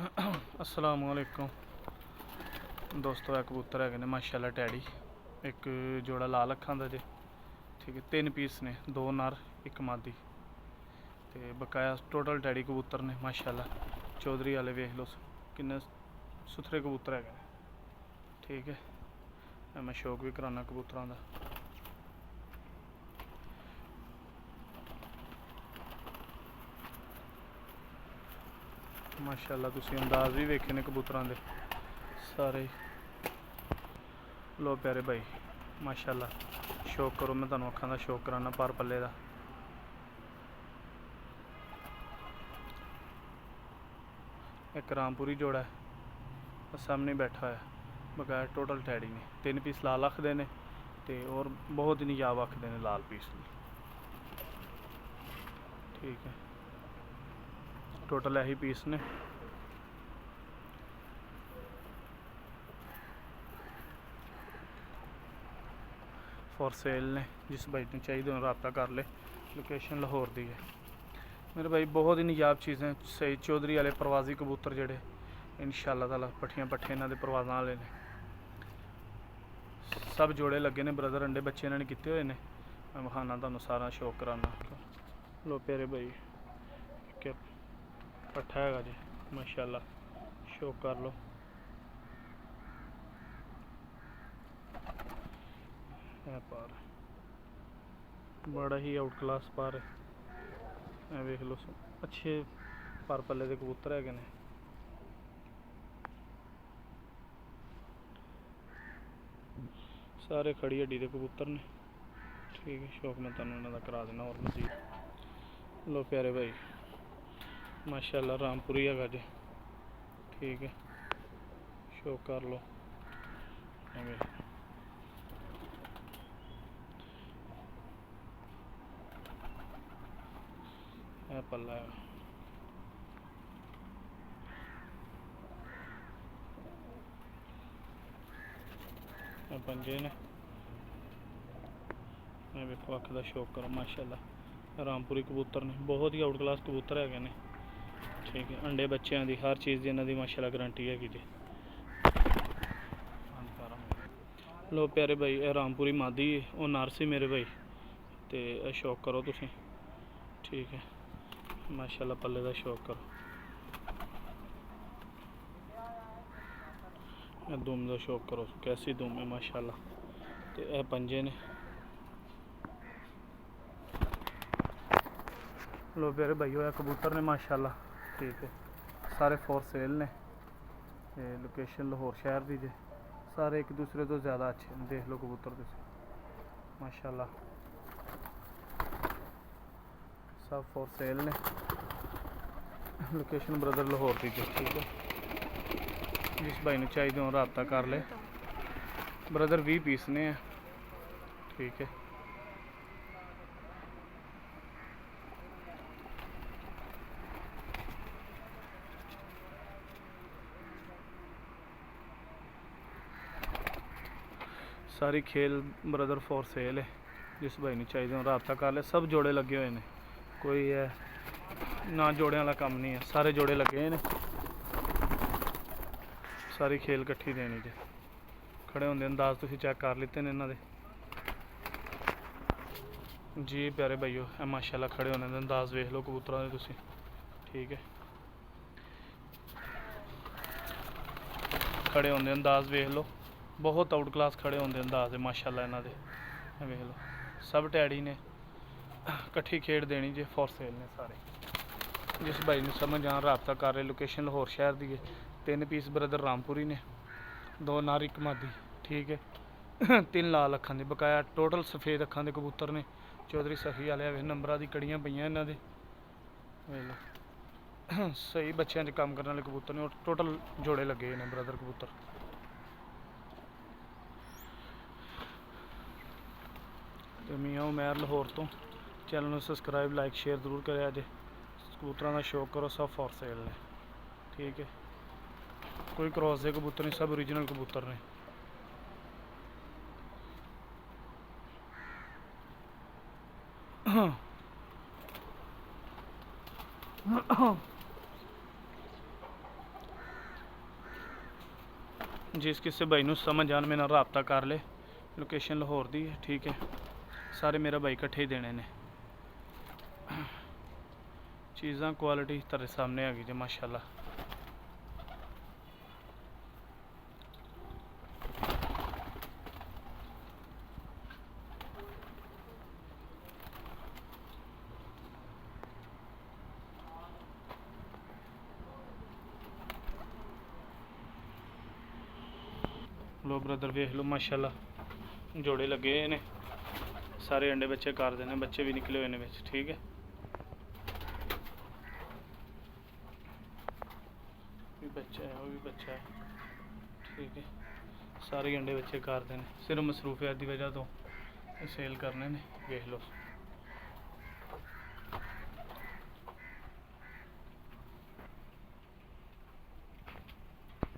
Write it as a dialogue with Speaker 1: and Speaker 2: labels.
Speaker 1: अस्सलाम वालेकुम दोस्तों, एक कबूतर है माशाल्लाह टैडी। एक जोड़ा लाल अखां दा जे, ठीक है। 3 पीस ने, 2 नर 1 मादी ते बकाया टोटल टैडी कबूतर ने माशाल्लाह। चौधरी वाले वेख लो किन्ने सुथरे कबूतर है, ठीक है। मैं शौक भी कराना कबूतरों का। माशाल्लाह तुसीं अंदाज भी वेखे ने कबूतरों के सारे। लो प्यारे भाई माशाल्लाह, शौक करो, मैं तुहानू अखां दा शौक कराना पर पल्ले का। एक रामपुरी जोड़ा है सामने बैठा है, बकाया टोटल टैडी ने। 3 पीस लाल आखदे ने ते और बहुत ही निजाब आखदे ने लाल पीस, ठीक है। टोटल यही पीस ने। फॉर सेल ने, जिस भाई ने चाहिए रबता कर ले। लोकेशन लाहौर दी है मेरे भाई। बहुत ही निजाब चीज़ें सही। चौधरी वाले प्रवासी कबूतर जेडे इंशाअल्लाह ताला पट्ठियां पट्ठे इन्हों के प्रवाजा वाले ने। सब जोड़े लगे ने ब्रदर, अंडे बच्चे इन्होंने किए हुए हैं। मैं विखाना तुहानू सारा शौक कराना। लो प्यारे भाई क्या पट्ठा है जी माशाल्लाह, शौक कर लो। पार बड़ा ही आउट क्लास पार है, वेख लो अच्छे पर पल्ले के कबूतर है ने। सारे खड़ी हड्डी के कबूतर ने, ठीक है। शौक मैं तुहानू इन्हां दा करा देना और मजीद। लो प्यारे भाई माशाल्लाह रामपुरी है जी, ठीक है। शौक कर लो। पल्ला है, पंजे ने। वेखो अख का शौक करो माशाल्लाह। रामपुरी कबूतर ने, बहुत ही आउट क्लास कबूतर है ने, ठीक है। अंडे बच्चों की हर चीज़ की इन्हों की माशाल्लाह गारंटी है जी। लो प्यारे भाई यह रामपुरी मादी वो नरसी मेरे भाई, तो शौक करो तुसी, ठीक है। माशाल्लाह पल्ले का शौक करो। दुम का शौक करो, कैसी दुम है माशाल्लाह। तो यह पंजे ने। लो प्यारे भाई यह कबूतर ने माशाल्लाह, ठीक है। सारे फॉर सेल ने। लोकेशन लाहौर शहर की जे। सारे एक दूसरे तो ज़्यादा अच्छे हैं, देख लो कबूतर तुम माशाल्लाह। सब फॉर सेल ने। लोकेशन ब्रदर लाहौर की जे, ठीक है। जिस भाई ने चाहिए हो रबता कर ले। ब्रदर 20 पीस ने है, ठीक है। सारी खेल ब्रदर फॉर सेल है, जिस भाई ने चाहिए हो रबता कर ले। सब जोड़े लगे हुए हैं, कोई है ना जोड़े वाला काम नहीं है, सारे जोड़े लगे हैं। सारी खेल कट्ठी देनी जे। खड़े होंगे अंदाज तुम चेक कर लेते हैं इन्होंने जी प्यारे भाईओ। माशाल्लाह खड़े होने अंदाज वेख लो कबूतरों के तुसी, ठीक है। खड़े होंगे अंदाज वेख लो, बहुत आउट क्लास खड़े होंगे अंदाज है माशाल्लाह इन्हों के। वेख लो सब टैडी ने, कट्ठी खेड़ देनी जे। फॉर सेल ने सारे। जिस भाई ने समझ आ रबता कर रहे। लोकेशन लाहौर शहर की है। 3 पीस ब्रदर रामपुरी ने, 2 नर 1 मादी, ठीक है। 3 लाल अखां दे, बकाया टोटल सफेद अखां दे कबूतर ने। चौधरी सखी वाले नंबरां दी कड़ियां पईयां इन्हां दे। वेख लो सही बच्चों च काम करने वाले कबूतर ने, और टोटल जोड़े लगे ने ब्रदर कबूतर। तो मियाँ उमैर लाहौर तो। चैनल में सबसक्राइब लाइक शेयर जरूर करे जे। कबूतरों का शौक करो, सब फॉर सेल ने, ठीक है। कोई क्रॉस के कबूतर नहीं, सब ओरिजिनल कबूतर ने। जिस किसी भाई नूं समझ आन मेरे नाल राबता कर ले। लोकेशन लाहौर दी है, ठीक है। सारे मेरा भाई इकट्ठे ही देने ने। चीज़ां क्वालिटी तेरे सामने आ गई जी माशाल्लाह। लो ब्रदर वेख लो माशाल्लाह जोड़े लगे ने, सारे अंडे बच्चे कर देने, बच्चे भी निकले हुए ने विच, ठीक है। भी बच्चा है, वो भी बच्चा है, ठीक है। सारे अंडे बच्चे कर देने, सिर्फ मसरूफियत की वजह तो सेल करने ने, वेख लो।